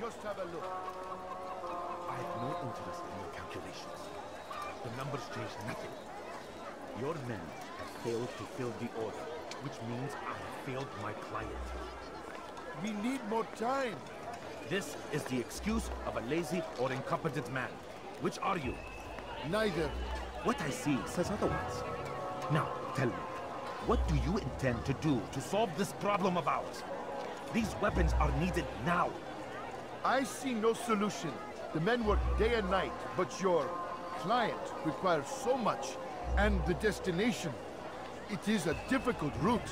Just have a look. I have no interest in your calculations. The numbers change nothing. Your men have failed to fill the order, which means I have failed my client. We need more time. This is the excuse of a lazy or incompetent man. Which are you? Neither. What I see says otherwise. Now, tell me, what do you intend to do to solve this problem of ours? These weapons are needed now. I see no solution. The men work day and night, but your client requires so much, and the destination. It is a difficult route.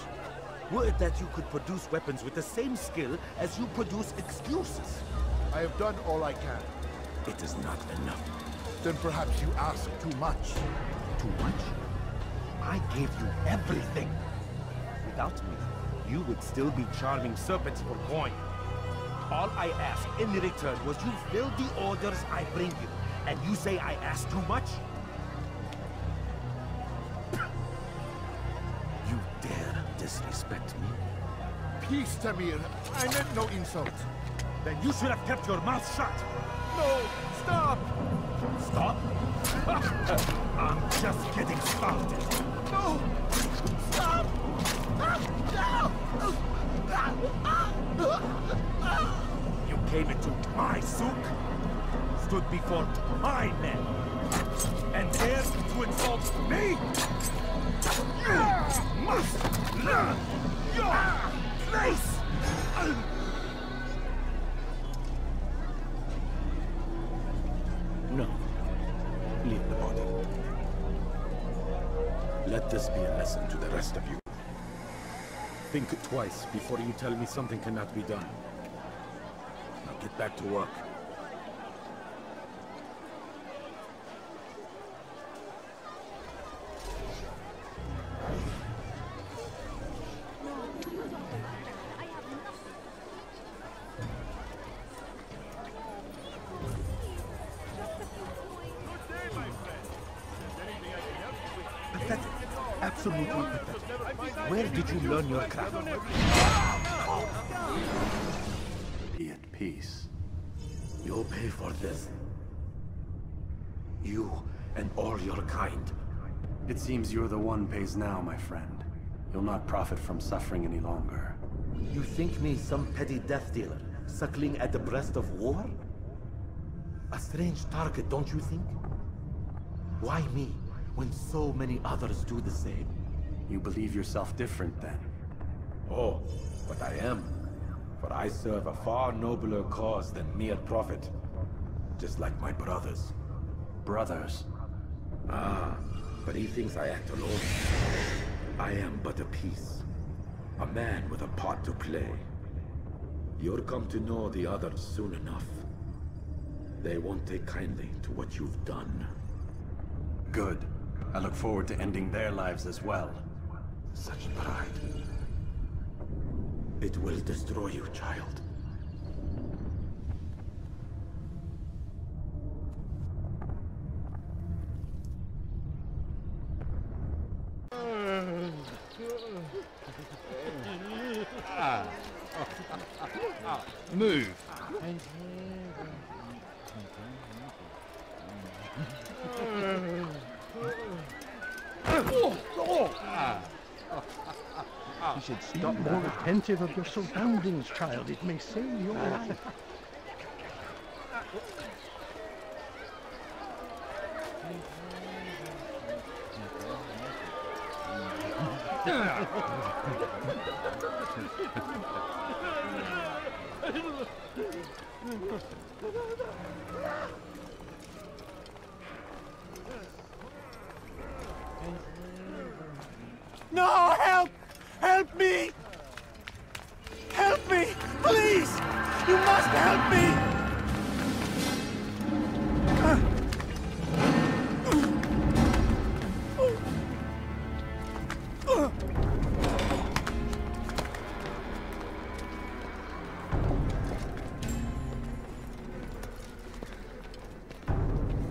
Were it that you could produce weapons with the same skill as you produce excuses? I have done all I can. It is not enough. Then perhaps you ask too much. Too much? I gave you everything. Without me, you would still be charming serpents for coin. All I ask in return was you fill the orders I bring you. And you say I ask too much? You dare disrespect me? Peace, Tamir. I meant no insult. Then you should have kept your mouth shut. No! Stop! Stop? I'm just getting started. No! Stop! You came into my souk, stood before my men, and dared to insult me? You must learn your place! No. Leave the body. Let this be a lesson to the rest of you. Think twice before you tell me something cannot be done. Now get back to work. Pathetic. Absolutely pathetic. Where did you learn your craft? Be at peace. You'll pay for this. You and all your kind. It seems you're the one pays now, my friend. You'll not profit from suffering any longer. You think me some petty death dealer, suckling at the breast of war? A strange target, don't you think? Why me, when so many others do the same? You believe yourself different, then? Oh, but I am. For I serve a far nobler cause than mere profit. Just like my brothers. Brothers? Ah, but he thinks I act alone. I am but a piece. A man with a part to play. You'll come to know the others soon enough. They won't take kindly to what you've done. Good. I look forward to ending their lives as well. Such pride. It will destroy you, child. Move. You should stop more attentive of your surroundings, child. It may save your life. No! Help! Help me! Help me! Please! You must help me!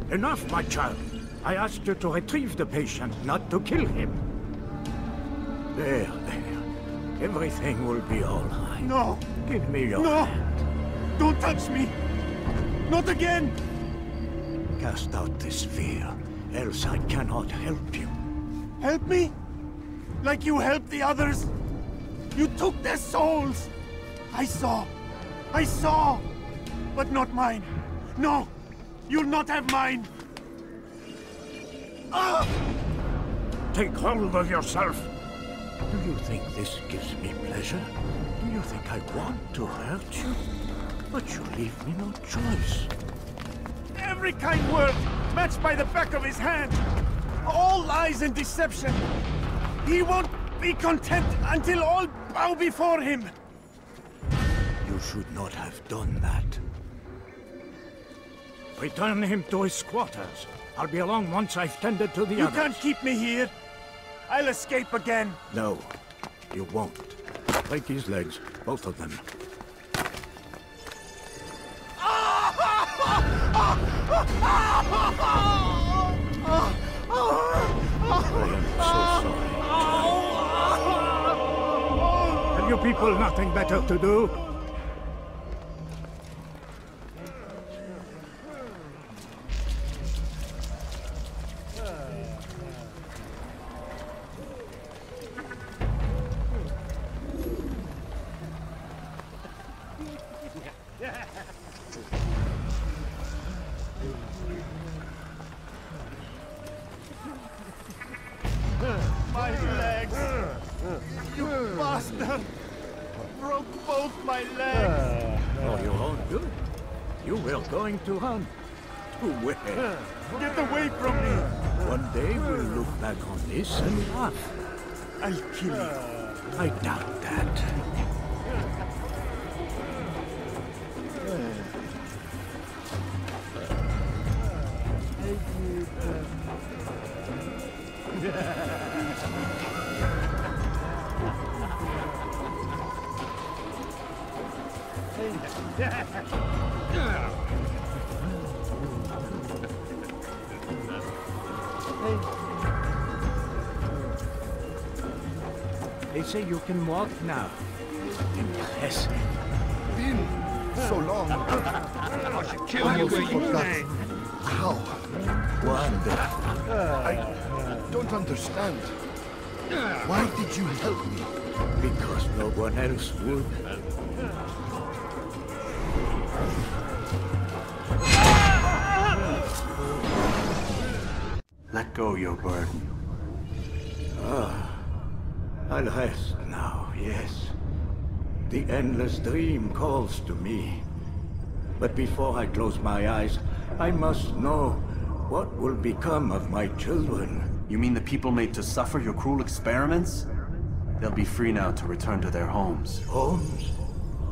Enough, my child. I asked you to retrieve the patient, not to kill him. There. Everything will be all right. No! Give me your No! hand. Don't touch me! Not again! Cast out this fear, else I cannot help you. Help me? Like you helped the others? You took their souls! I saw! But not mine! No! You'll not have mine! Ah! Take hold of yourself! Do you think this gives me pleasure? Do you think I want to hurt you? But you leave me no choice. Every kind word matched by the back of his hand! All lies and deception! He won't be content until all bow before him! You should not have done that. Return him to his quarters. I'll be along once I've tended to the others. You can't keep me here! I'll escape again! No, you won't. Break his legs, both of them. I am so sorry. Have you people nothing better to do? My legs! You bastard! Broke both my legs! For your own good. You were going to run. To where? Get away from me! One day we'll look back on this and laugh. I'll kill you. I doubt that. They say you can walk now. Impressive. Been so long. I should kill you where you lay. How? Wonderful. I don't understand. Why did you help me? Because no one else would. Let go your burden. I'll rest now, yes. The endless dream calls to me. But before I close my eyes, I must know what will become of my children. You mean the people made to suffer your cruel experiments? They'll be free now to return to their homes. Homes?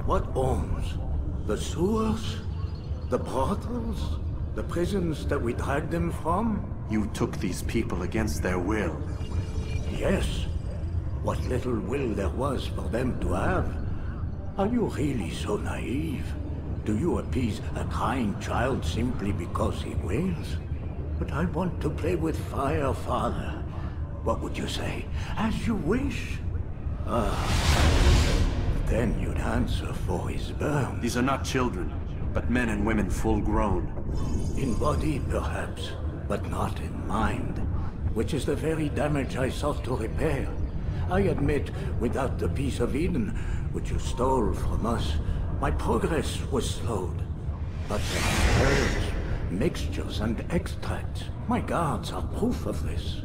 What homes? The sewers? The brothels? The prisons that we dragged them from? You took these people against their will. Yes. What little will there was for them to have. Are you really so naive? Do you appease a crying child simply because he wails? But I want to play with fire, Father. What would you say? As you wish. Then you'd answer for his burn. These are not children, but men and women full grown. In body, perhaps, but not in mind. Which is the very damage I sought to repair. I admit, without the piece of Eden, which you stole from us, my progress was slowed. But there are herbs, mixtures, and extracts. My guards are proof of this.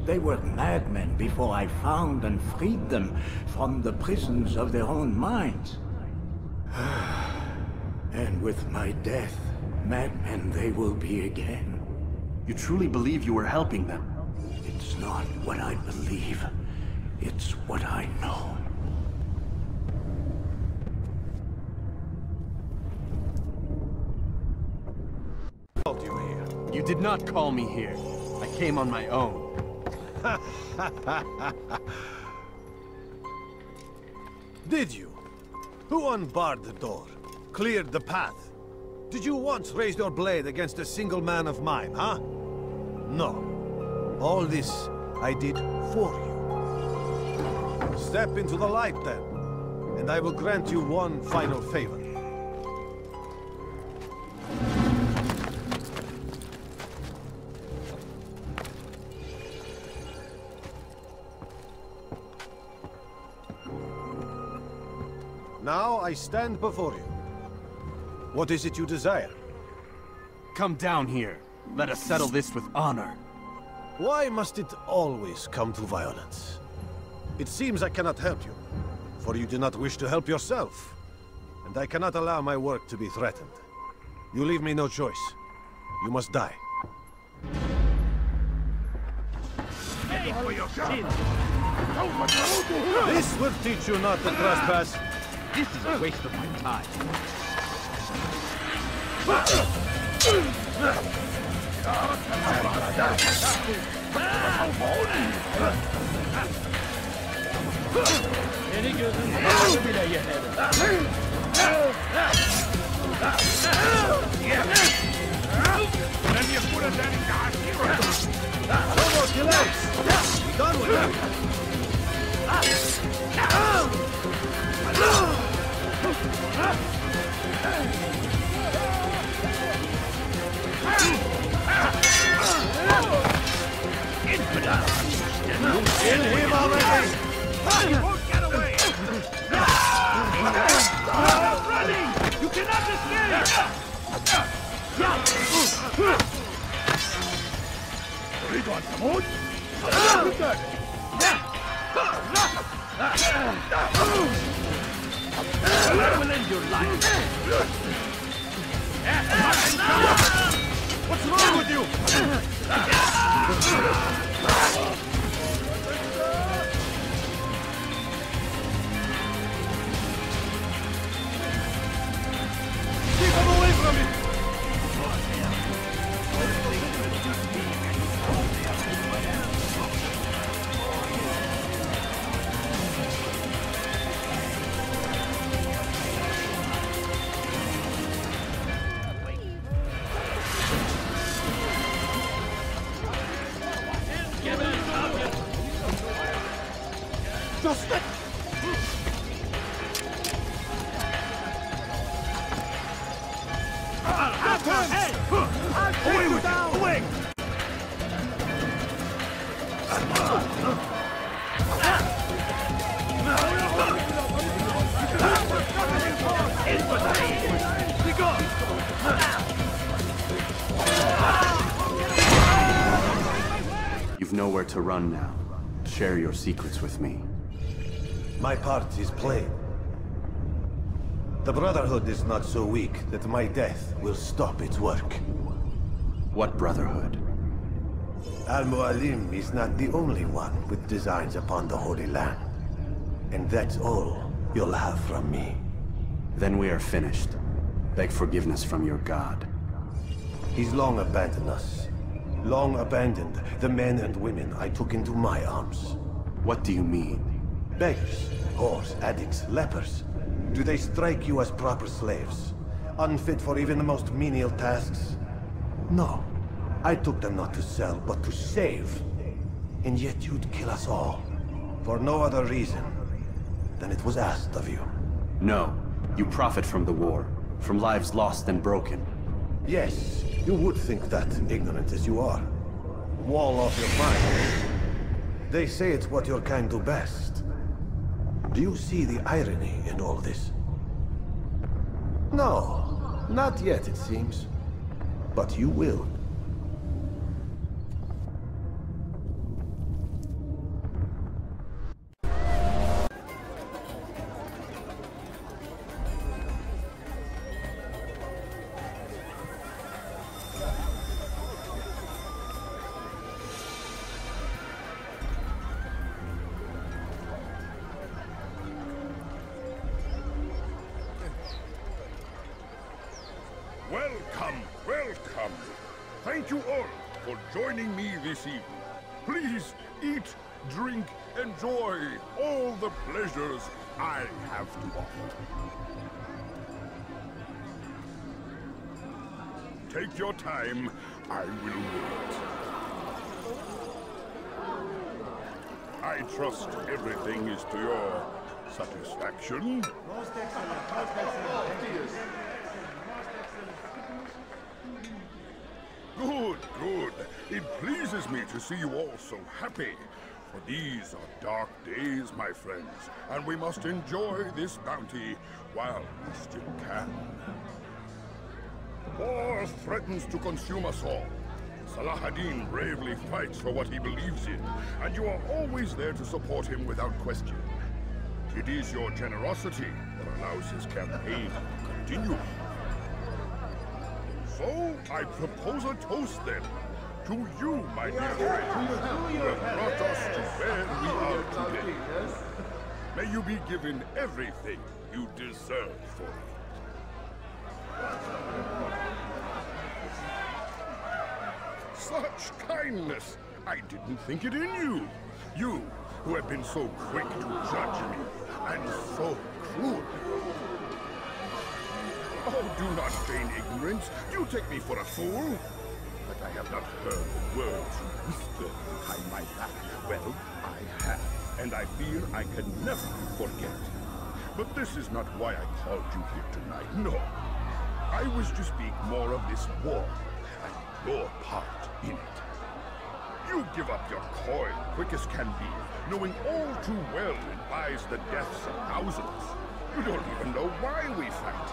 They were madmen before I found and freed them from the prisons of their own minds. And with my death, madmen they will be again. You truly believe you were helping them? It's not what I believe. It's what I know. Called you here. You did not call me here. I came on my own. Did you? Who unbarred the door? Cleared the path? Did you once raise your blade against a single man of mine, huh? No. All this I did for you. Step into the light then, and I will grant you one final favor. Now I stand before you. What is it you desire? Come down here. Let us settle this with honor. Why must it always come to violence? It seems I cannot help you, for you do not wish to help yourself. And I cannot allow my work to be threatened. You leave me no choice. You must die. Hey, for your sin! This will teach you not to trespass. This is a waste of my time. No more delays! Be done with it! Kill him already! You won't get away! Running! You cannot escape! I will end your life! What's wrong with you? Keep him away from me! You've nowhere to run now. Share your secrets with me. My part is plain. The Brotherhood is not so weak that my death will stop its work. What Brotherhood? Mualim is not the only one with designs upon the Holy Land. And that's all you'll have from me. Then we are finished. Beg forgiveness from your god. He's long abandoned us. Long abandoned the men and women I took into my arms. What do you mean? Beggars, whores, addicts, lepers. Do they strike you as proper slaves? Unfit for even the most menial tasks? No. I took them not to sell, but to save. And yet you'd kill us all. For no other reason than it was asked of you. No. You profit from the war. From lives lost and broken. Yes, you would think that, ignorant as you are. Wall off your mind. They say it's what your kind do best. Do you see the irony in all this? No, not yet, it seems. But you will. Welcome, welcome. Thank you all for joining me this evening. Please eat, drink, enjoy all the pleasures I have to offer. Take your time, I will wait. I trust everything is to your satisfaction. Most excellent, most excellent. Good, good. It pleases me to see you all so happy. For these are dark days, my friends, and we must enjoy this bounty while we still can. War threatens to consume us all. Salah ad-Din bravely fights for what he believes in, and you are always there to support him without question. It is your generosity that allows his campaign to continue. So, I propose a toast then. To you, my dear friends, who have brought us to where we are today. May you be given everything you deserve for it. Such kindness! I didn't think it in you. You, who have been so quick to judge me, and so cruel. Oh, do not feign ignorance. You take me for a fool. But I have not heard the words you whisper behind my back. Well, I have, and I fear I can never forget. But this is not why I called you here tonight, no. I wish to speak more of this war, and your part in it. You give up your coin quick as can be, knowing all too well it buys the deaths of thousands. You don't even know why we fight.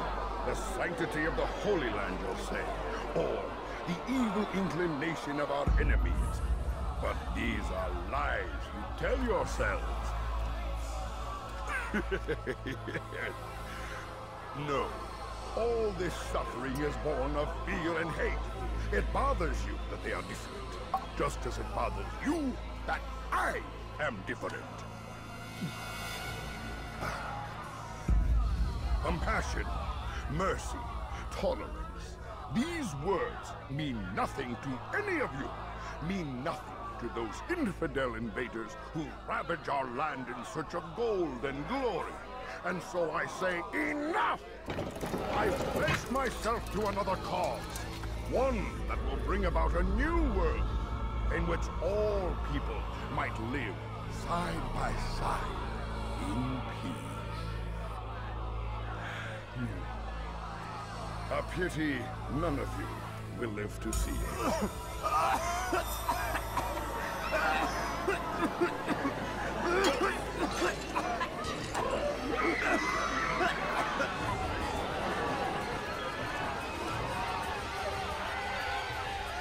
The sanctity of the Holy Land, you'll say, or the evil inclination of our enemies. But these are lies you tell yourselves. No. All this suffering is born of fear and hate. It bothers you that they are different, just as it bothers you that I am different. Compassion, mercy, tolerance. These words mean nothing to any of you. Mean nothing to those infidel invaders who ravage our land in search of gold and glory. And so I say, enough! I've pledged myself to another cause. One that will bring about a new world in which all people might live side by side in peace. A pity none of you will live to see it.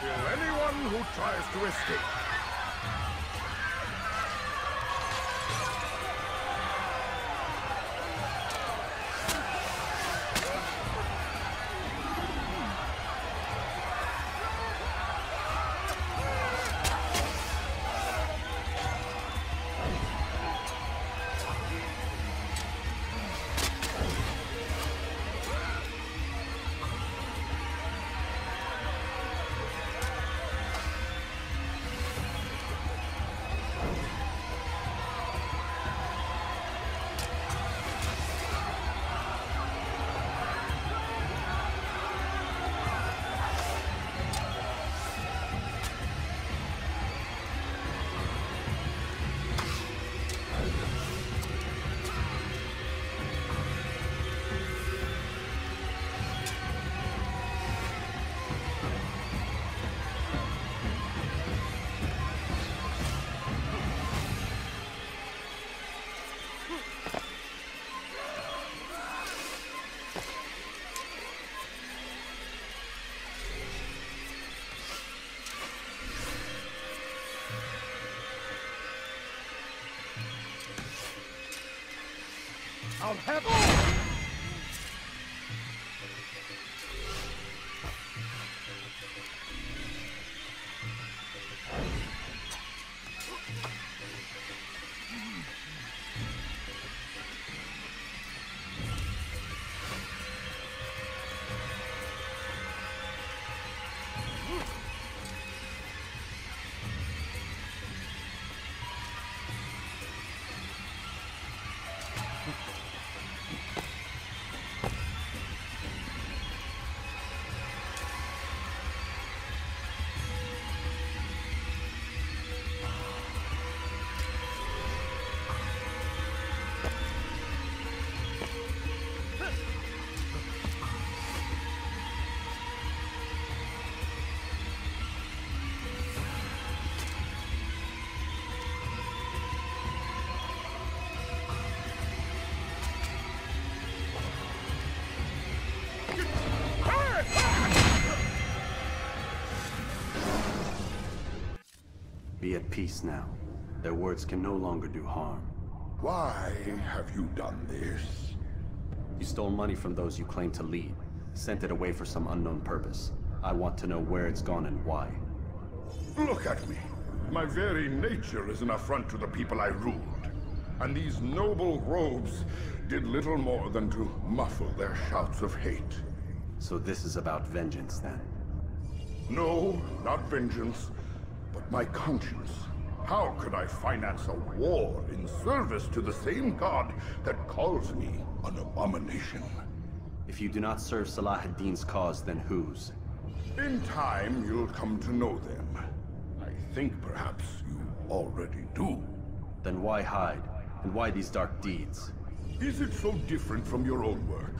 Kill anyone who tries to escape. I'll have peace now. Their words can no longer do harm. Why have you done this? You stole money from those you claim to lead. Sent it away for some unknown purpose. I want to know where it's gone and why. Look at me. My very nature is an affront to the people I ruled. And these noble robes did little more than to muffle their shouts of hate. So this is about vengeance, then? No, not vengeance, but my conscience. How could I finance a war in service to the same god that calls me an abomination? If you do not serve Salah ad-Din's cause, then whose? In time, you'll come to know them. I think perhaps you already do. Then why hide? And why these dark deeds? Is it so different from your own work?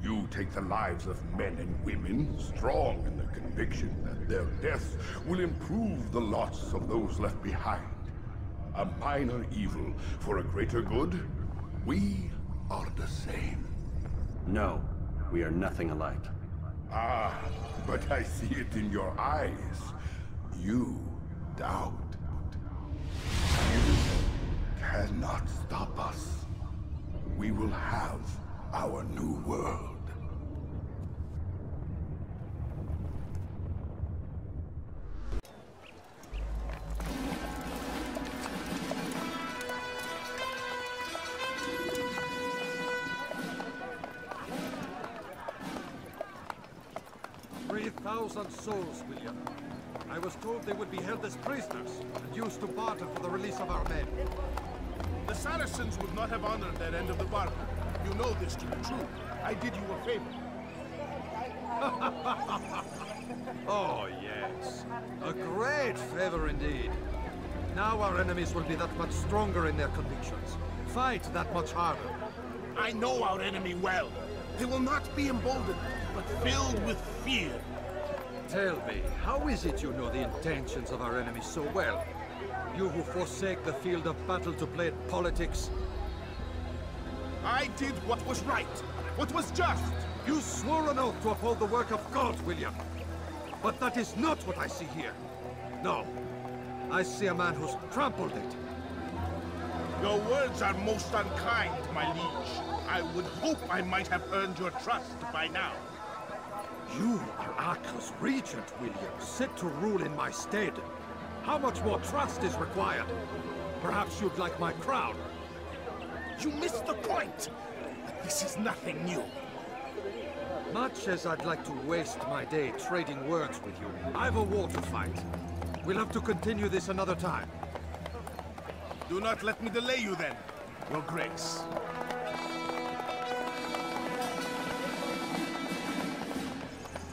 You take the lives of men and women, strong in the conviction that their death will improve the lots of those left behind. A minor evil for a greater good? We are the same. No, we are nothing alike. Ah, but I see it in your eyes. You doubt. You cannot stop us. We will have our new world. Souls, William. I was told they would be held as prisoners and used to barter for the release of our men. The Saracens would not have honored their end of the bargain. You know this to be true. I did you a favor. Oh, yes. A great favor indeed. Now our enemies will be that much stronger in their convictions. Fight that much harder. I know our enemy well. They will not be emboldened, but filled with fear. Tell me, how is it you know the intentions of our enemies so well? You who forsake the field of battle to play at politics? I did what was right, what was just. You swore an oath to uphold the work of God, William. But that is not what I see here. No, I see a man who's trampled it. Your words are most unkind, my liege. I would hope I might have earned your trust by now. You are Acre's regent, William, set to rule in my stead. How much more trust is required? Perhaps you'd like my crown. You missed the point! This is nothing new. Much as I'd like to waste my day trading words with you, I've a war to fight. We'll have to continue this another time. Do not let me delay you then, Your Grace.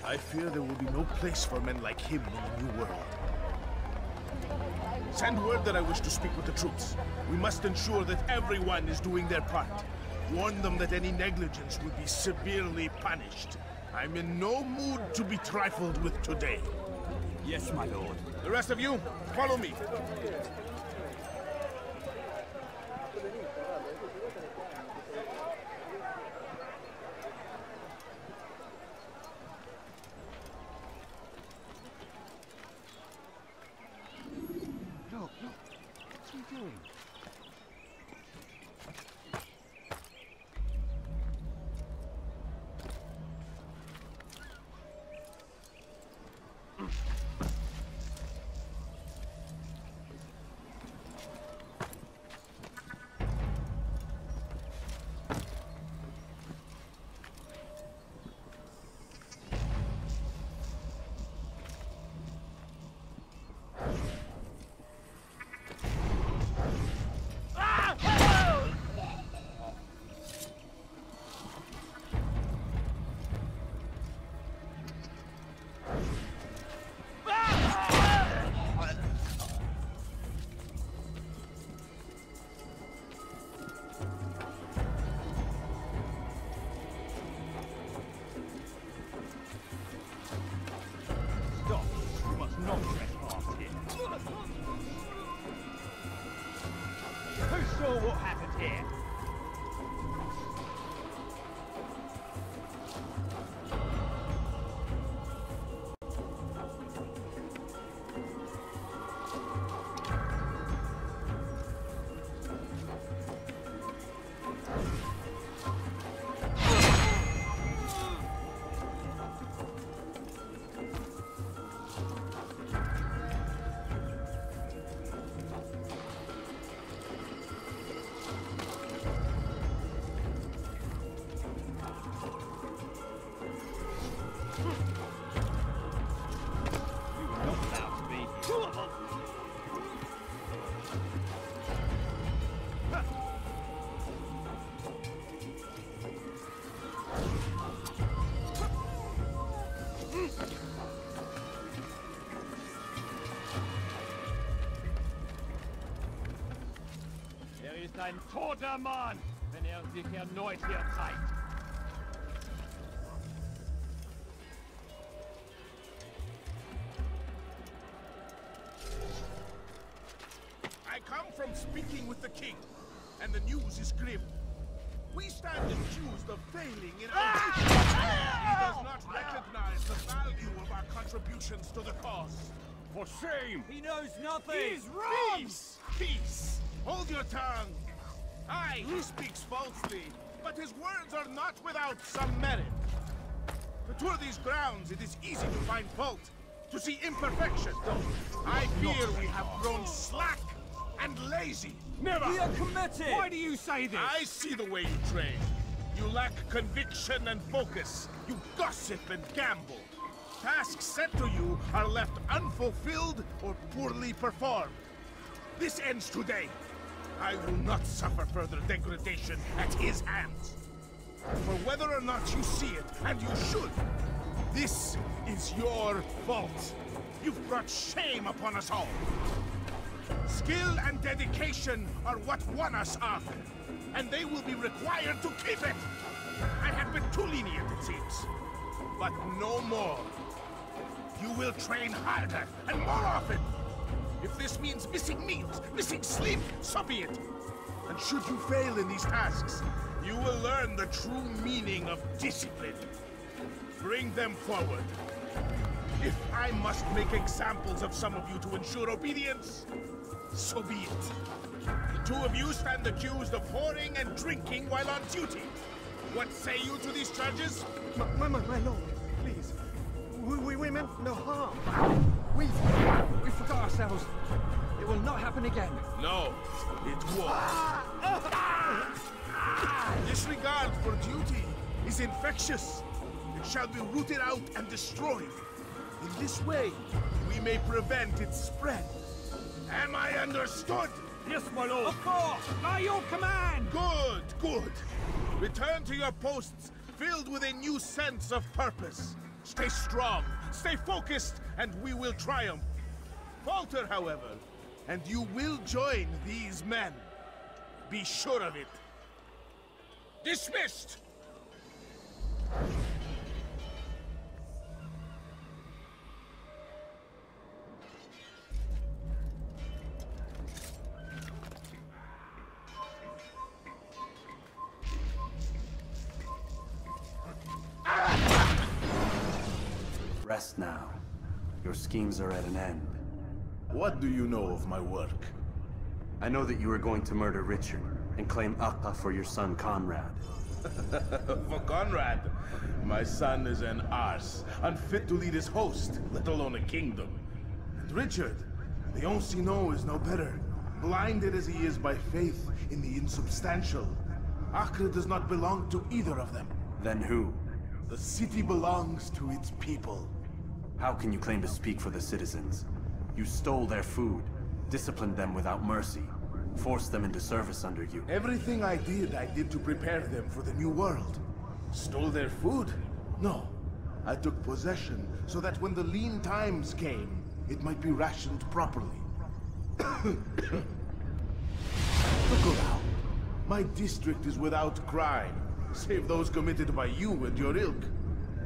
I fear there will be no place for men like him in the New World. Send word that I wish to speak with the troops. We must ensure that everyone is doing their part. Warn them that any negligence will be severely punished. I'm in no mood to be trifled with today. Yes, my lord. The rest of you, follow me. were not allowed to be here. Ist ein toter Mann, wenn sich erneut hier zeigt. I come from speaking with the king, and the news is grim. We stand accused of failing in our duty. He does not recognize the value of our contributions to the cause. For shame! He knows nothing! He's wrong! Peace! Peace! Hold your tongue! Aye, he speaks falsely, but his words are not without some merit. To tour these grounds, it is easy to find fault, to see imperfection. I fear we have grown slack and lazy. Never! We are committed! Why do you say this? I see the way you train. You lack conviction and focus. You gossip and gamble. Tasks set to you are left unfulfilled or poorly performed. This ends today. I will not suffer further degradation at his hands. For whether or not you see it, and you should, this is your fault. You've brought shame upon us all. Skill and dedication are what won us Ark, and they will be required to keep it. I have been too lenient, it seems. But no more. You will train harder and more often. If this means missing meals, missing sleep, so be it. And should you fail in these tasks, you will learn the true meaning of discipline. Bring them forward. If I must make examples of some of you to ensure obedience, so be it. The two of you stand accused of whoring and drinking while on duty. What say you to these charges? My lord, please. We meant no harm. We forgot ourselves. It will not happen again. No, it won't. Disregard for duty is infectious. It shall be rooted out and destroyed. In this way, we may prevent its spread. Am I understood? Yes, my lord. Of course. By your command. Good, good. Return to your posts filled with a new sense of purpose. Stay strong, stay focused, and we will triumph. Falter, however, and you will join these men. Be sure of it. Dismissed! Rest now. Your schemes are at an end. What do you know of my work? I know that you are going to murder Richard and claim Akka for your son Conrad. For Conrad, my son is an arse, unfit to lead his host, let alone a kingdom. And Richard, the Oncino is no better, blinded as he is by faith in the insubstantial. Acre does not belong to either of them. Then who? The city belongs to its people. How can you claim to speak for the citizens? You stole their food, disciplined them without mercy, forced them into service under you. Everything I did to prepare them for the new world. Stole their food? No. I took possession so that when the lean times came, it might be rationed properly. Look around. My district is without crime, save those committed by you and your ilk.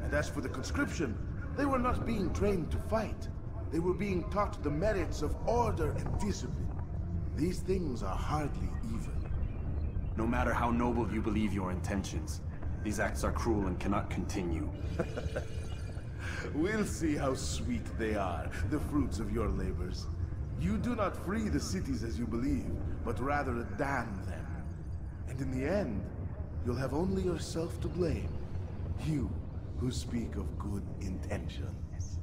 And as for the conscription, they were not being trained to fight. They were being taught the merits of order and discipline. These things are hardly even. No matter how noble you believe your intentions, these acts are cruel and cannot continue. We'll see how sweet they are, the fruits of your labors. You do not free the cities as you believe, but rather damn them. And in the end, you'll have only yourself to blame. You who speak of good intentions.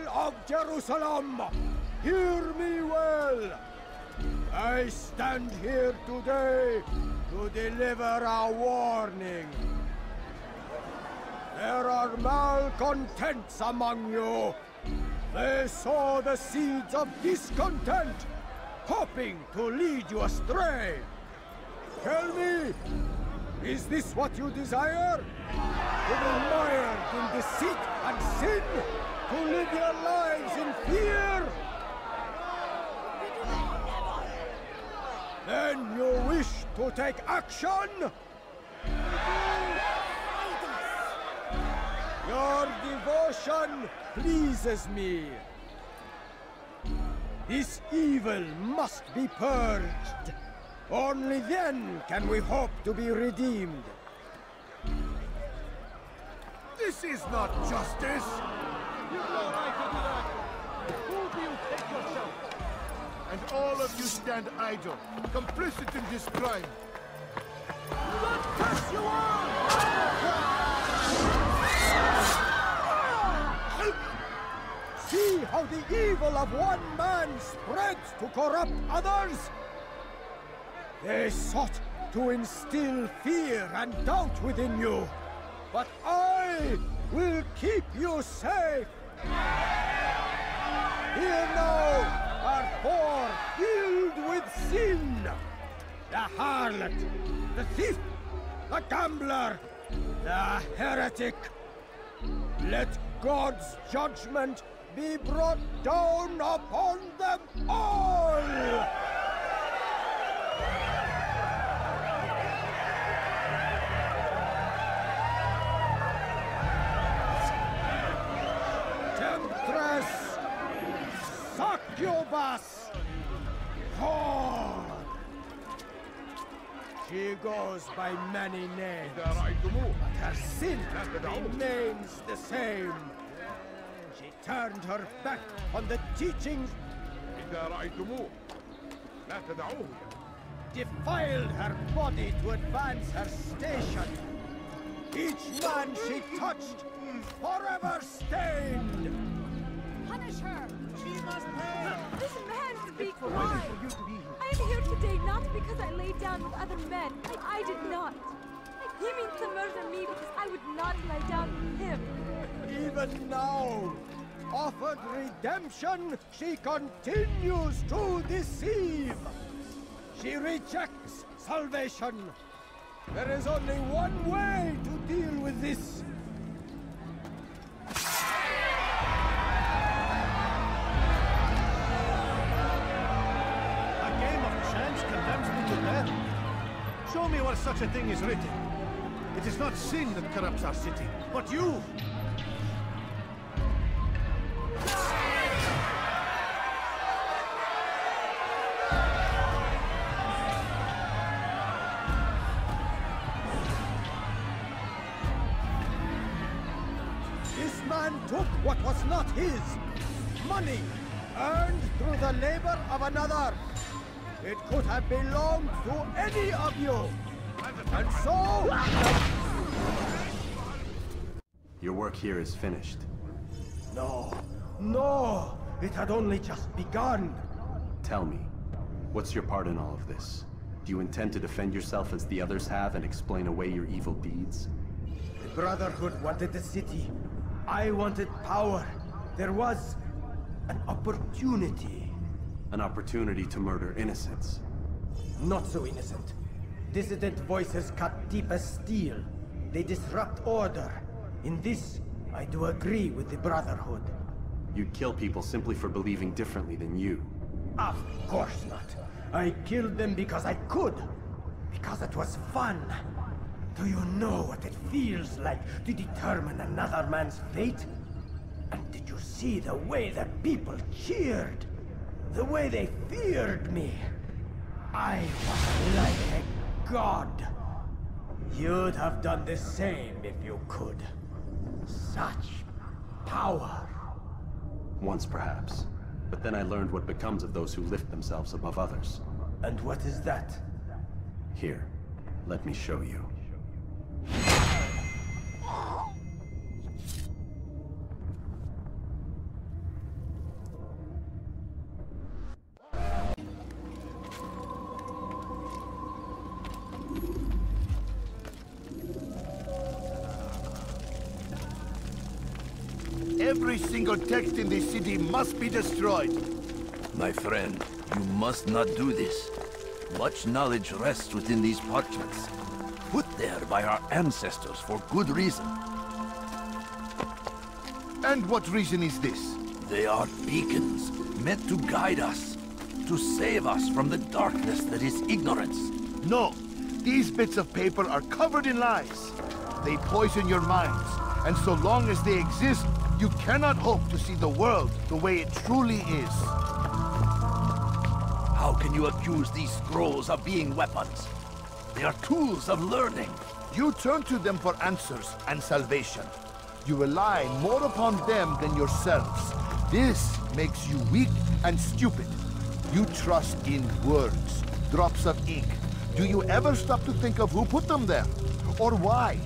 of Jerusalem, hear me well. I stand here today to deliver a warning. There are malcontents among you. They sow the seeds of discontent, hoping to lead you astray. Tell me, is this what you desire? To be mired in deceit and sin? To live your lives in fear? Then you wish to take action? Your devotion pleases me. This evil must be purged. Only then can we hope to be redeemed. This is not justice! You've no right to do that! Who do you take yourself? And all of you stand idle, complicit in this crime. Let curse you all! See how the evil of one man spreads to corrupt others? They sought to instill fear and doubt within you, but I will keep you safe. Here now are four filled with sin. The harlot, the thief, the gambler, the heretic. Let God's judgment be brought down upon them all! Temptress! Succubus! Whore! She goes by many names, but her sin remains the same. She turned her back on the teachings, defiled her body to advance her station. Each man she touched, forever stained. Punish her! She must pay! This man speaks lies! I am here today not because I laid down with other men. I did not. He means to murder me because I would not lie down with him. Even now, offered redemption, she continues to deceive. She rejects salvation. There is only one way to deal with this. A game of chance condemns me to death. Show me where such a thing is written. It is not sin that corrupts our city, but you! This man took what was not his. Money, earned through the labor of another. It could have belonged to any of you. And so... Your work here is finished. No, no! It had only just begun. Tell me, what's your part in all of this? Do you intend to defend yourself as the others have and explain away your evil deeds? The Brotherhood wanted the city. I wanted power. There was an opportunity. An opportunity to murder innocents. Not so innocent. Dissident voices cut deep as steel. They disrupt order. In this, I do agree with the Brotherhood. You'd kill people simply for believing differently than you. Of course not. I killed them because I could. Because it was fun. Do you know what it feels like to determine another man's fate? And did you see the way the people cheered? The way they feared me? I was like a god. You'd have done the same if you could. Such power. Once perhaps. But then I learned what becomes of those who lift themselves above others. And what is that? Here, let me show you. Every single text in this city must be destroyed. My friend, you must not do this. Much knowledge rests within these parchments, put there by our ancestors for good reason. And what reason is this? They are beacons, meant to guide us, to save us from the darkness that is ignorance. No, these bits of paper are covered in lies. They poison your minds, and so long as they exist, you cannot hope to see the world the way it truly is. How can you accuse these scrolls of being weapons? They are tools of learning. You turn to them for answers and salvation. You rely more upon them than yourselves. This makes you weak and stupid. You trust in words, drops of ink. Do you ever stop to think of who put them there? Or why?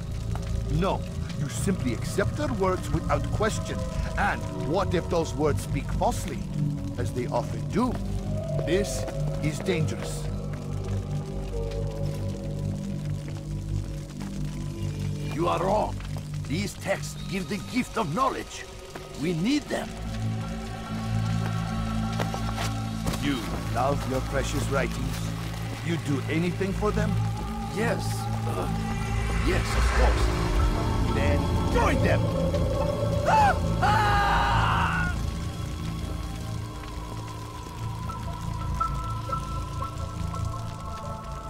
No, you simply accept their words without question. And what if those words speak falsely? As they often do. This is dangerous. You are wrong. These texts give the gift of knowledge. We need them. You love your precious writings? You'd do anything for them? Yes. Yes, of course. Then join them!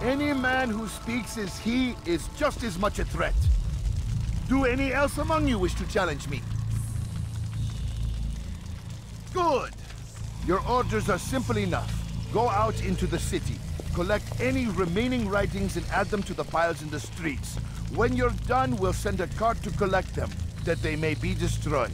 Any man who speaks as he is just as much a threat. Do any else among you wish to challenge me? Good! Your orders are simple enough. Go out into the city. Collect any remaining writings and add them to the piles in the streets. When you're done, we'll send a cart to collect them, that they may be destroyed.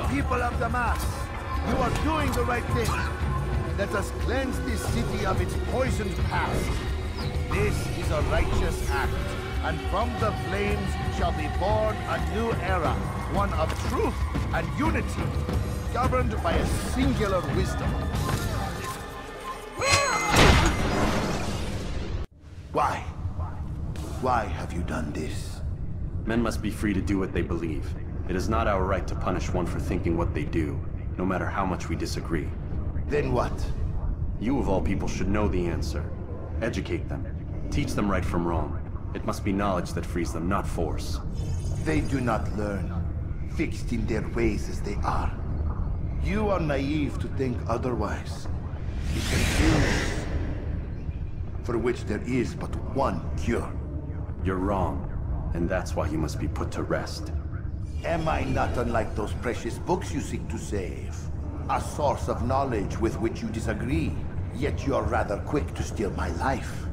People of Damas, you are doing the right thing. Let us cleanse this city of its poisoned past. This is a righteous act, and from the flames shall be born a new era, one of truth and unity, governed by a singular wisdom. Why? Why have you done this? Men must be free to do what they believe. It is not our right to punish one for thinking what they do, no matter how much we disagree. Then what? You of all people should know the answer. Educate them. Teach them right from wrong. It must be knowledge that frees them, not force. They do not learn, fixed in their ways as they are. You are naive to think otherwise. You confuse, for which there is but one cure. You're wrong, and that's why you must be put to rest. Am I not unlike those precious books you seek to save? A source of knowledge with which you disagree, yet you're rather quick to steal my life.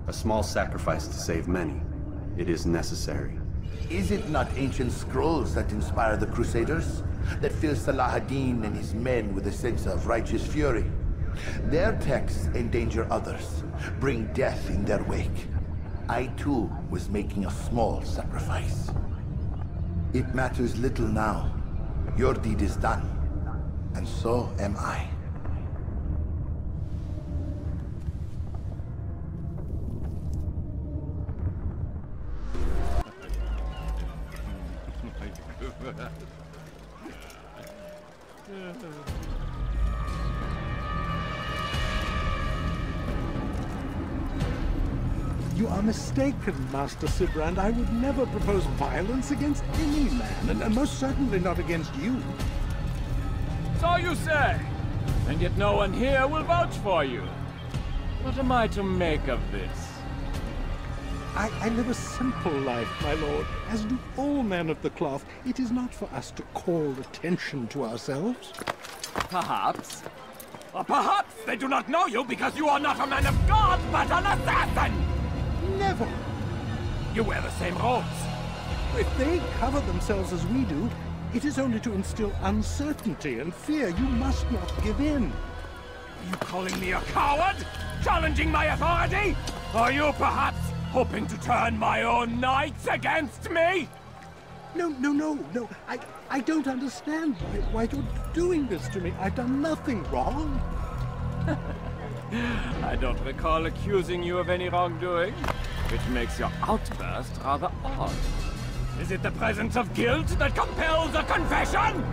A small sacrifice to save many. It is necessary. Is it not ancient scrolls that inspire the Crusaders? That fill Salah ad-Din and his men with a sense of righteous fury? Their texts endanger others, bring death in their wake. I too was making a small sacrifice. It matters little now. Your deed is done, and so am I. You are mistaken, Master Silbrand. I would never propose violence against any man, and most certainly not against you. So you say, and yet no one here will vouch for you. What am I to make of this? I live a simple life, my lord, as do all men of the cloth. It is not for us to call attention to ourselves. Perhaps. Or perhaps they do not know you because you are not a man of God, but an assassin! Never! You wear the same robes. If they cover themselves as we do, it is only to instill uncertainty and fear. You must not give in. Are you calling me a coward? Challenging my authority? Are you perhaps hoping to turn my own knights against me? No. I don't understand why you're doing this to me. I've done nothing wrong. I don't recall accusing you of any wrongdoing, which makes your outburst rather odd. Is it the presence of guilt that compels a confession?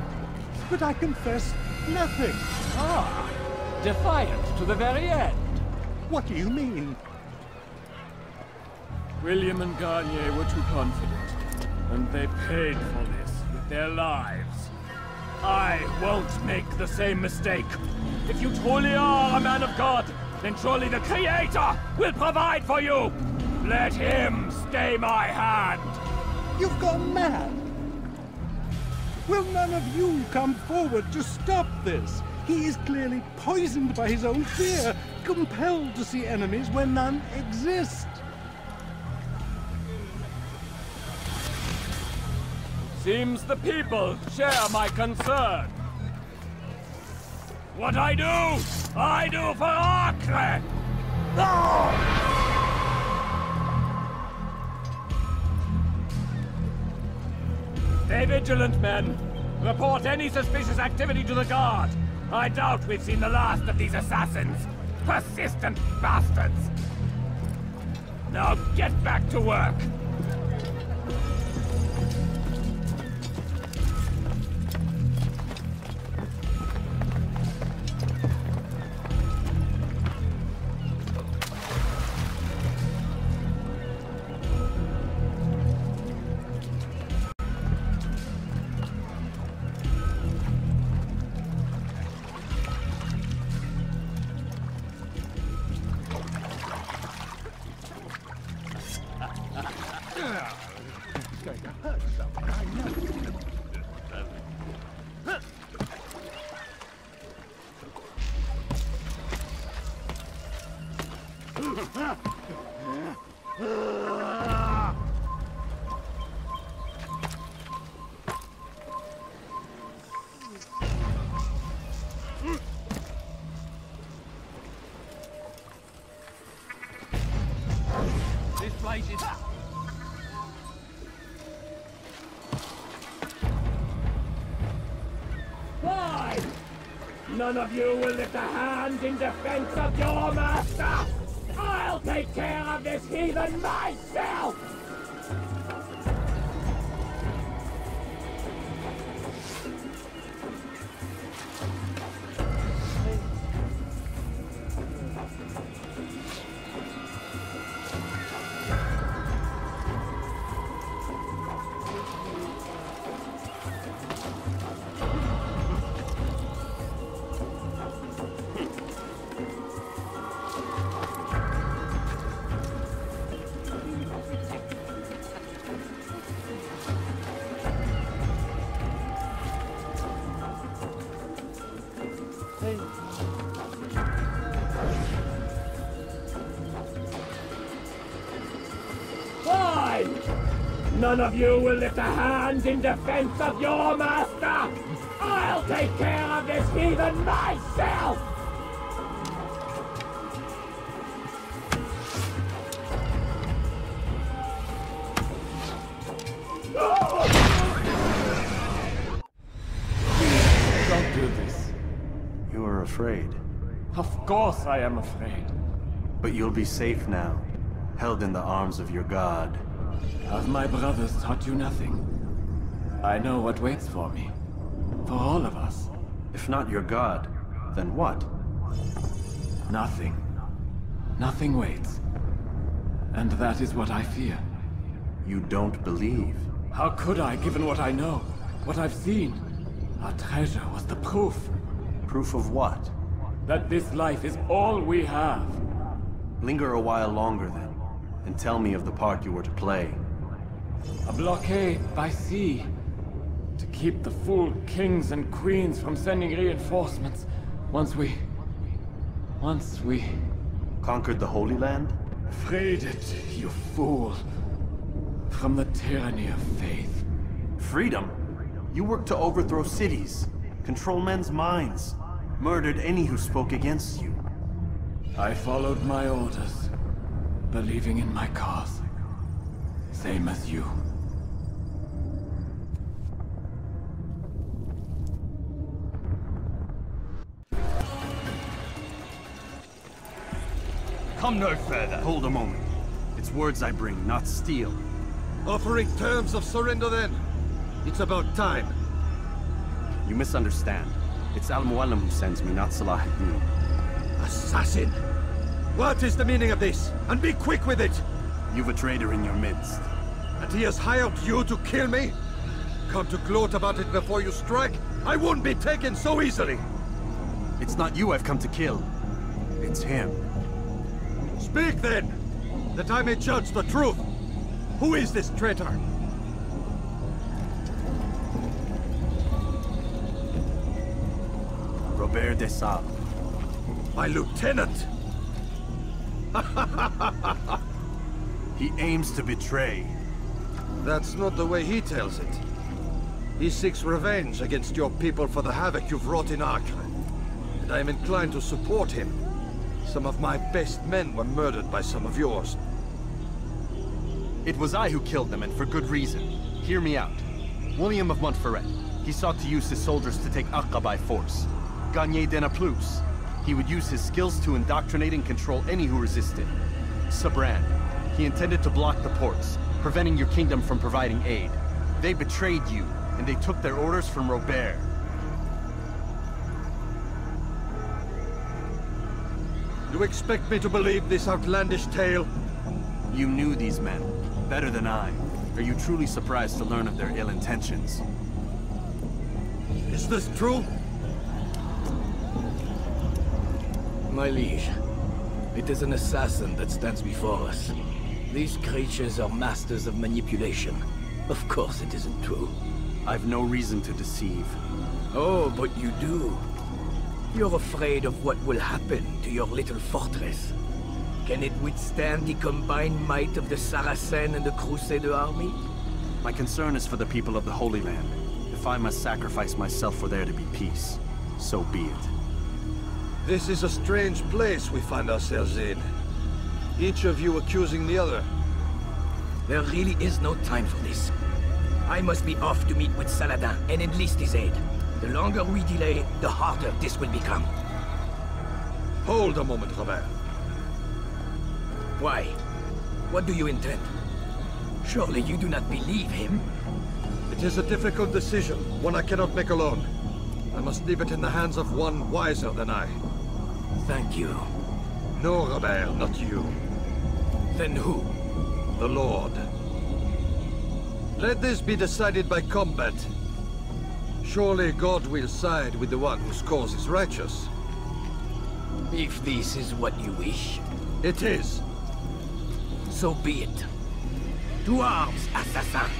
But I confess nothing. Ah, defiant to the very end. What do you mean? William and Garnier were too confident, and they paid for this with their lives. I won't make the same mistake. If you truly are a man of God, then surely the Creator will provide for you. Let him stay my hand. You've gone mad. Will none of you come forward to stop this? He is clearly poisoned by his own fear, compelled to see enemies where none exist. Seems the people share my concern. What I do for Acre! Stay vigilant, men. Report any suspicious activity to the guard. I doubt we've seen the last of these assassins. Persistent bastards. Now get back to work. Why? None of you will lift a hand in defense of your master! I'll take care of this heathen myself! None of you will lift a hand in defense of your master! I'll take care of this heathen myself! Don't do this. You are afraid. Of course I am afraid. But you'll be safe now, held in the arms of your god. Have my brothers taught you nothing? I know what waits for me. For all of us. If not your god, then what? Nothing. Nothing waits. And that is what I fear. You don't believe? How could I, given what I know? What I've seen? Our treasure was the proof. Proof of what? That this life is all we have. Linger a while longer then, and tell me of the part you were to play. A blockade by sea. To keep the fool kings and queens from sending reinforcements. Once we... Conquered the Holy Land? Freed it, you fool. From the tyranny of faith. Freedom? You worked to overthrow cities, control men's minds, murdered any who spoke against you. I followed my orders, believing in my cause. Same as you. Come no further. Hold a moment. It's words I bring, not steel. Offering terms of surrender then? It's about time. You misunderstand. It's Mualim who sends me, not Salahuddin. Assassin! What is the meaning of this? And be quick with it! You've a traitor in your midst. And he has hired you to kill me? Come to gloat about it before you strike? I won't be taken so easily! It's not you I've come to kill. It's him. Speak then, that I may judge the truth. Who is this traitor? Robert de Sable. My lieutenant! He aims to betray. That's not the way he tells it. He seeks revenge against your people for the havoc you've wrought in Acre. And I am inclined to support him. Some of my best men were murdered by some of yours. It was I who killed them, and for good reason. Hear me out. William of Montferrat. He sought to use his soldiers to take Acre by force. Garnier de Naplouse. He would use his skills to indoctrinate and control any who resisted. Silbrand. He intended to block the ports, preventing your kingdom from providing aid. They betrayed you, and they took their orders from Robert. You expect me to believe this outlandish tale? You knew these men, better than I. Are you truly surprised to learn of their ill intentions? Is this true? My liege, it is an assassin that stands before us. These creatures are masters of manipulation. Of course it isn't true. I've no reason to deceive. Oh, but you do. You're afraid of what will happen to your little fortress. Can it withstand the combined might of the Saracen and the Crusader army? My concern is for the people of the Holy Land. If I must sacrifice myself for there to be peace, so be it. This is a strange place we find ourselves in. Each of you accusing the other. There really is no time for this. I must be off to meet with Saladin and enlist his aid. The longer we delay, the harder this will become. Hold a moment, Robert. Why? What do you intend? Surely you do not believe him? It is a difficult decision, one I cannot make alone. I must leave it in the hands of one wiser than I. Thank you. No, Robert, not you. Then who? The Lord. Let this be decided by combat. Surely God will side with the one whose cause is righteous. If this is what you wish. It is. So be it. To arms, assassin!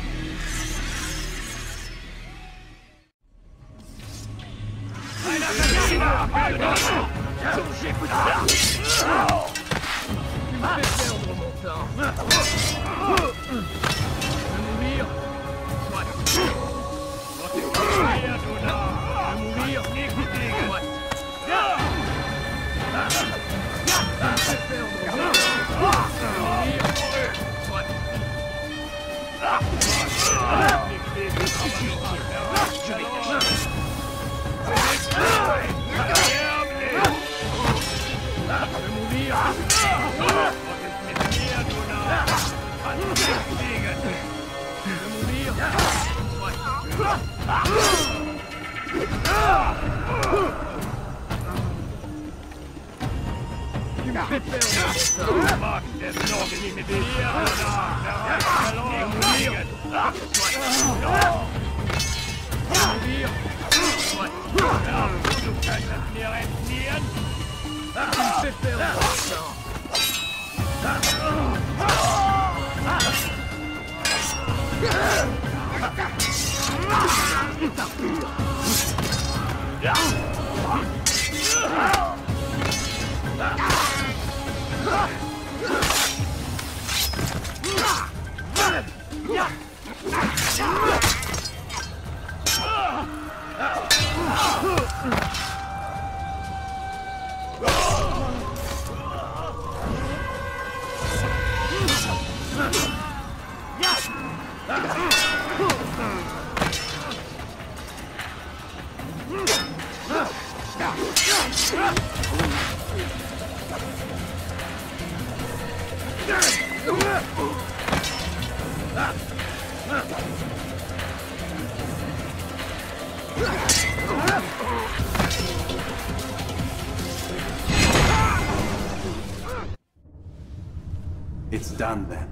It's done then.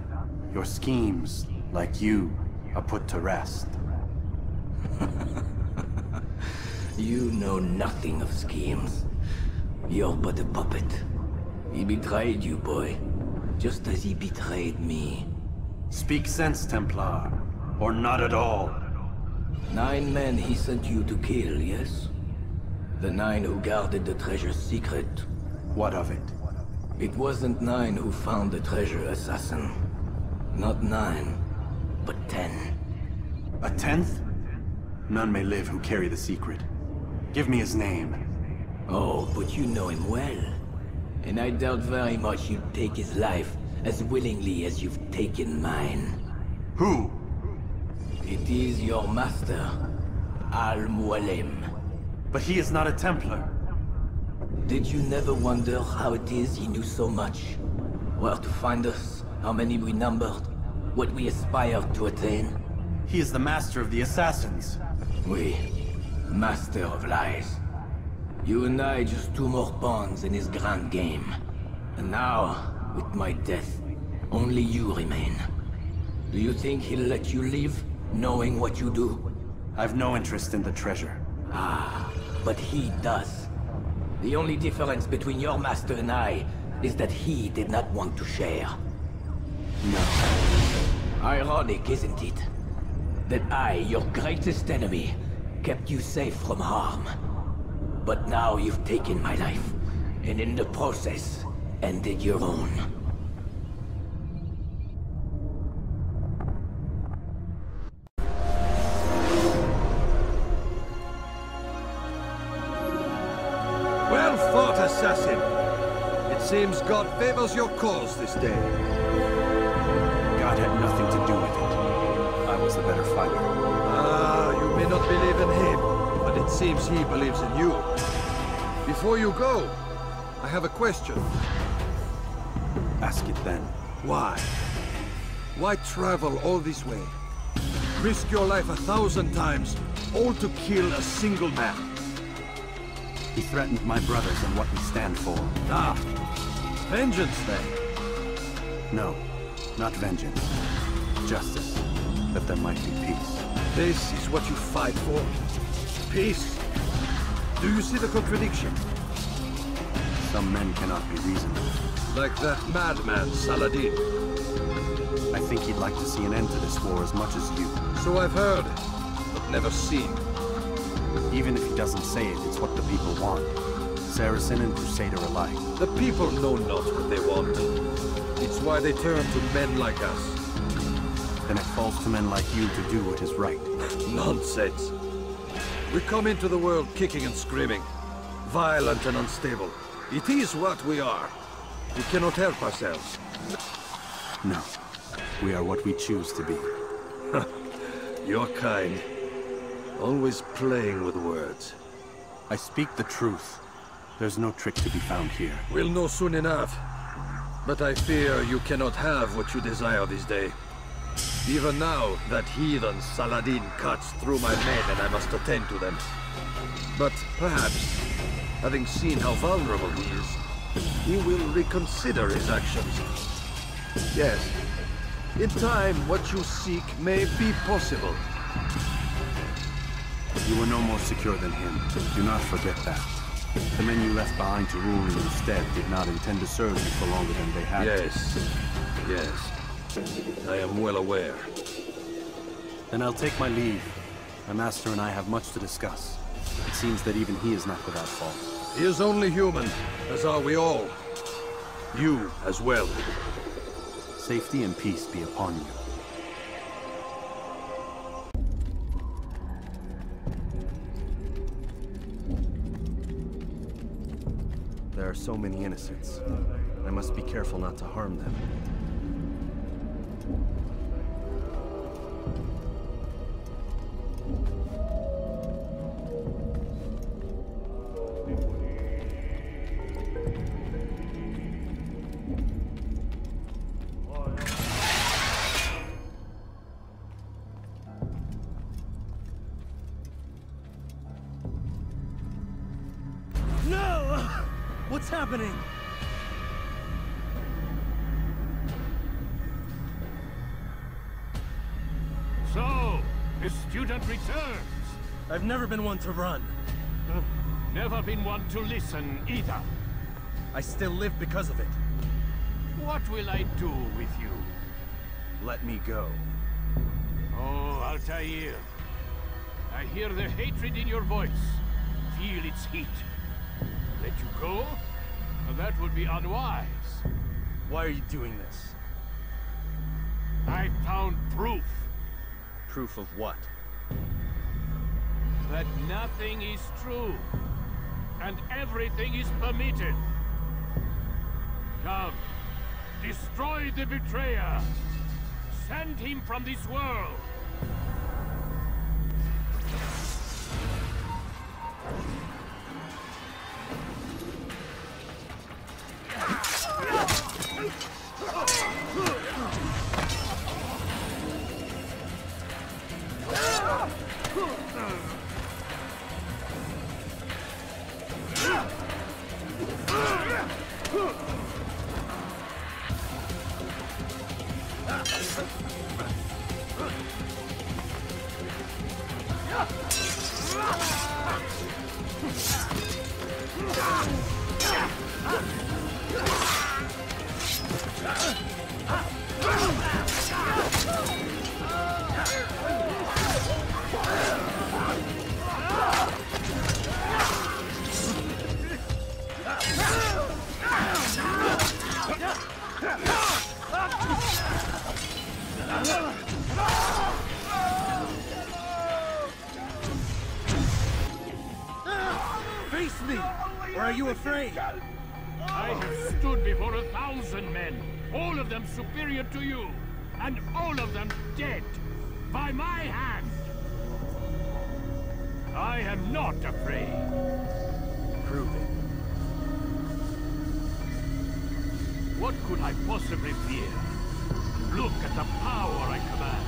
Your schemes, like you, are put to rest. You know nothing of schemes. You're but a puppet. He betrayed you, boy. Just as he betrayed me. Speak sense, Templar. Or not at all. 9 men he sent you to kill, yes? The 9 who guarded the treasure's secret. What of it? It wasn't 9 who found the treasure, assassin. Not 9, but 10. A 10th? None may live who carry the secret. Give me his name. Oh, but you know him well. And I doubt very much you'd take his life as willingly as you've taken mine. Who? It is your master, Mualim. But he is not a Templar. Did you never wonder how it is he knew so much? Where to find us, how many we numbered, what we aspired to attain? He is the master of the assassins. Oui, master of lies. You and I just 2 more pawns in his grand game. And now, with my death, only you remain. Do you think he'll let you live, knowing what you do? I've no interest in the treasure. Ah, but he does. The only difference between your master and I is that he did not want to share. No. Ironic, isn't it? That I, your greatest enemy, kept you safe from harm. But now you've taken my life, and in the process, ended your own. Well fought, assassin. It seems God favors your cause this day. God had nothing to do with it. I was the better fighter. Ah, you may not believe in him, but it seems he believes in you. Before you go, I have a question. Ask it then. Why? Why travel all this way? Risk your life 1,000 times, all to kill a single man? He threatened my brothers and what we stand for. Ah, vengeance then? No, not vengeance. Justice, that there might be peace. This is what you fight for? Peace? Do you see the contradiction? Some men cannot be reasoned. Like that madman, Saladin. I think he'd like to see an end to this war as much as you. So I've heard, but never seen. Even if he doesn't say it, it's what the people want. Saracen and Crusader alike. The people know not what they want. It's why they turn to men like us. Then it falls to men like you to do what is right. Nonsense. We come into the world kicking and screaming. Violent and unstable. It is what we are. We cannot help ourselves. No. We are what we choose to be. You're kind. Always playing with words. I speak the truth. There's no trick to be found here. We'll know soon enough. But I fear you cannot have what you desire this day. Even now, that heathen Saladin cuts through my men and I must attend to them. But perhaps, having seen how vulnerable he is, he will reconsider his actions. Yes, in time, what you seek may be possible. You are no more secure than him. Do not forget that. The men you left behind to rule in your stead did not intend to serve you for longer than they had to. Yes. I am well aware. Then I'll take my leave. My master and I have much to discuss. It seems that even he is not without fault. He is only human, as are we all. You as well. Safety and peace be upon you. There are so many innocents. I must be careful not to harm them. What's happening? So, the student returns. I've never been one to run. Never been one to listen either. I still live because of it. What will I do with you? Let me go. Oh, Altair. I hear the hatred in your voice. Feel its heat. Let you go? That would be unwise. Why are you doing this? I found proof. Proof of what? That nothing is true. And everything is permitted. Come. Destroy the betrayer. Send him from this world. Face me! Or are you afraid? I have stood before 1,000 men, all of them superior to you, and all of them dead, by my hand. I am not afraid. Prove it. What could I possibly fear? Look at the power I command.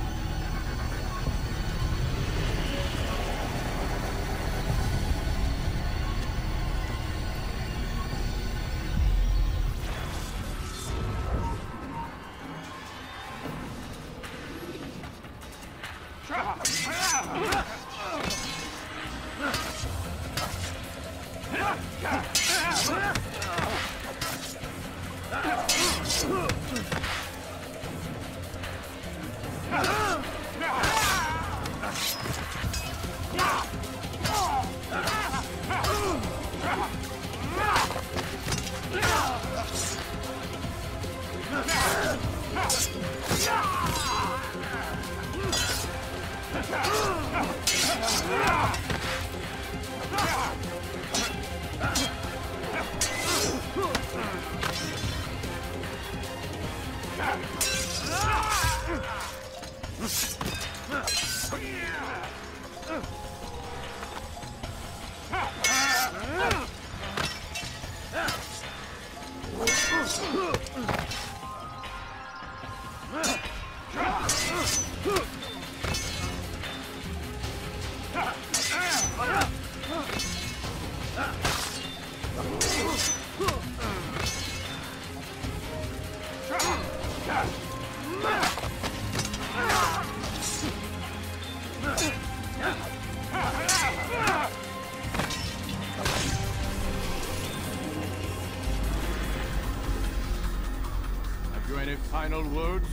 Any final words?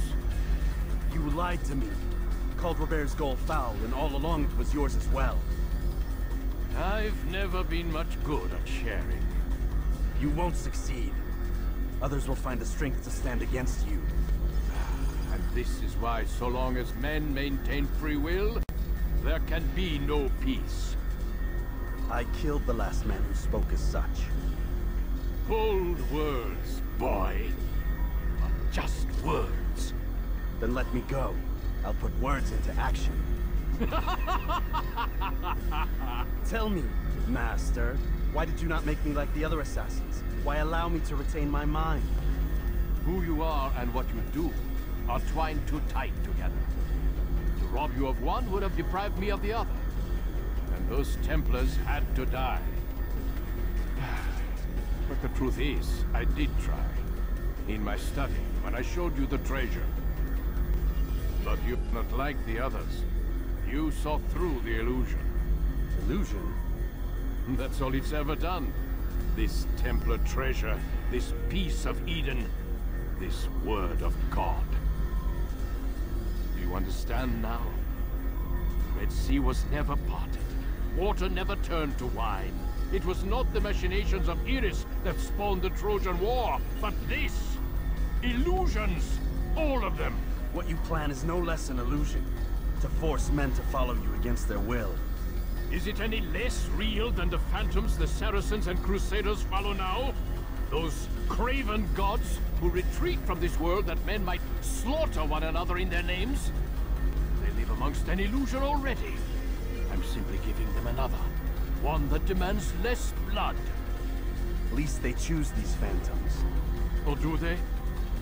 You lied to me. Called Jubair's goal foul, and all along it was yours as well. I've never been much good at sharing. You won't succeed. Others will find the strength to stand against you. And this is why, so long as men maintain free will, there can be no peace. I killed the last man who spoke as such. Bold words, boy. But just words. Then let me go. I'll put words into action. Tell me, Master, why did you not make me like the other assassins? Why allow me to retain my mind? Who you are and what you do are twined too tight together. To rob you of one would have deprived me of the other. And those Templars had to die. But the truth is, I did try. In my study, when I showed you the treasure. But you're not like the others. You saw through the illusion. Illusion? That's all it's ever done. This Templar treasure, this piece of Eden, this word of God. Do you understand now? Red Sea was never parted. Water never turned to wine. It was not the machinations of Iris that spawned the Trojan War, but this! Illusions! All of them! What you plan is no less an illusion. To force men to follow you against their will. Is it any less real than the phantoms the Saracens and Crusaders follow now? Those craven gods who retreat from this world that men might slaughter one another in their names? They live amongst an illusion already. I'm simply giving them another. One that demands less blood. At least they choose these phantoms. Or do they?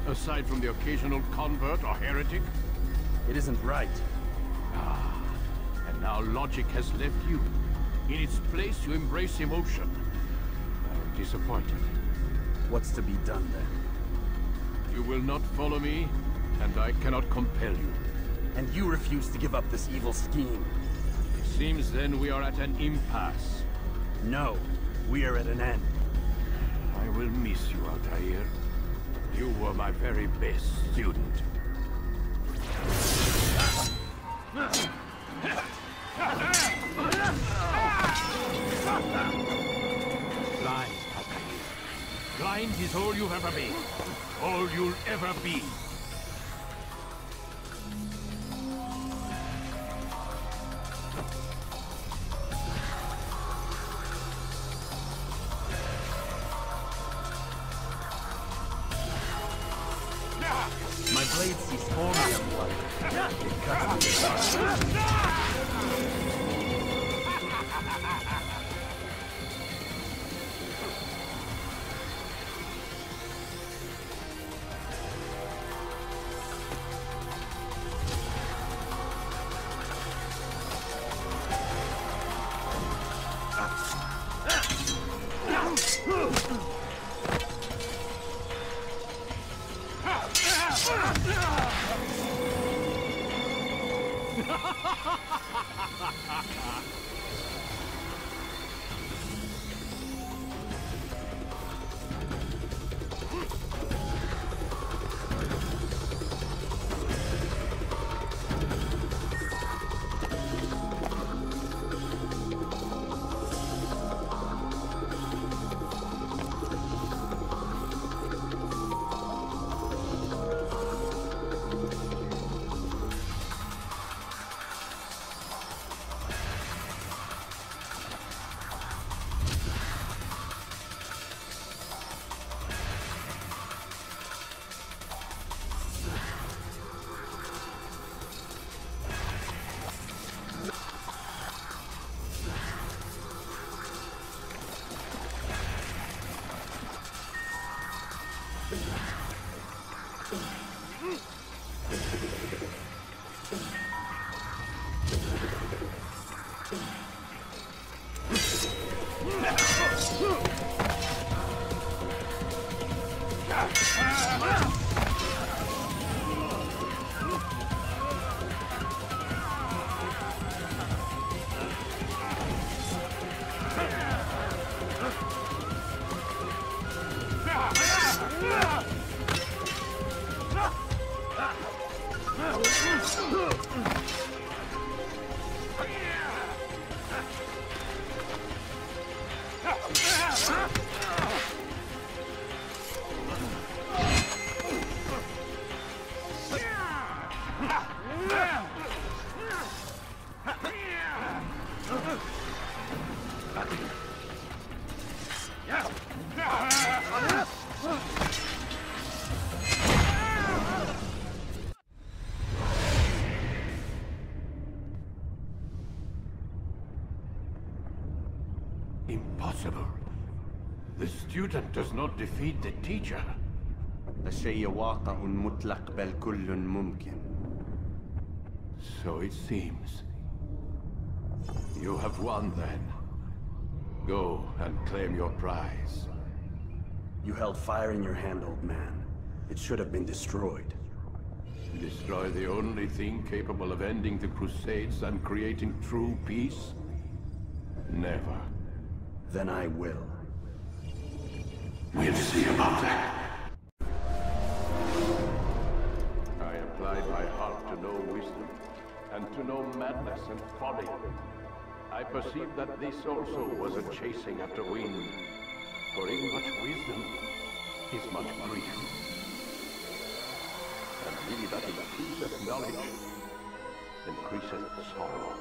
Aside from the occasional convert or heretic? It isn't right. Ah, and now logic has left you. In its place, you embrace emotion. I'm disappointed. What's to be done then? You will not follow me, and I cannot compel you. And you refuse to give up this evil scheme. It seems then we are at an impasse. No, we are at an end. I will miss you, Altair. You were my very best student. Blind, Altair. Blind is all you've ever been. All you'll ever be. My blade sees forming of blood. It cuts me apart. Impossible. The student does not defeat the teacher. الشيء واقع مطلق بل كل ممكن. So it seems. You have won then. Go and claim your prize. You held fire in your hand, old man. It should have been destroyed. Destroy the only thing capable of ending the Crusades and creating true peace? Never. Then I will. We'll see about that. I applied my heart to know wisdom, and to know madness and folly. I perceived that this also was a chasing after wind. For in much wisdom is much grief. And he that increaseth knowledge increaseth sorrow.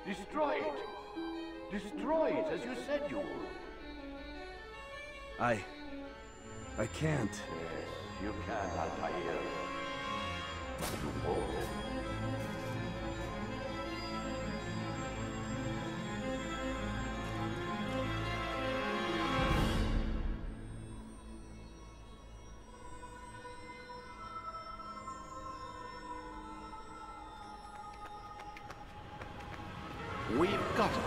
Destroy it! Destroy it, as you said you would. I can't. Yes, you can, Altair. But you won't. We've got it.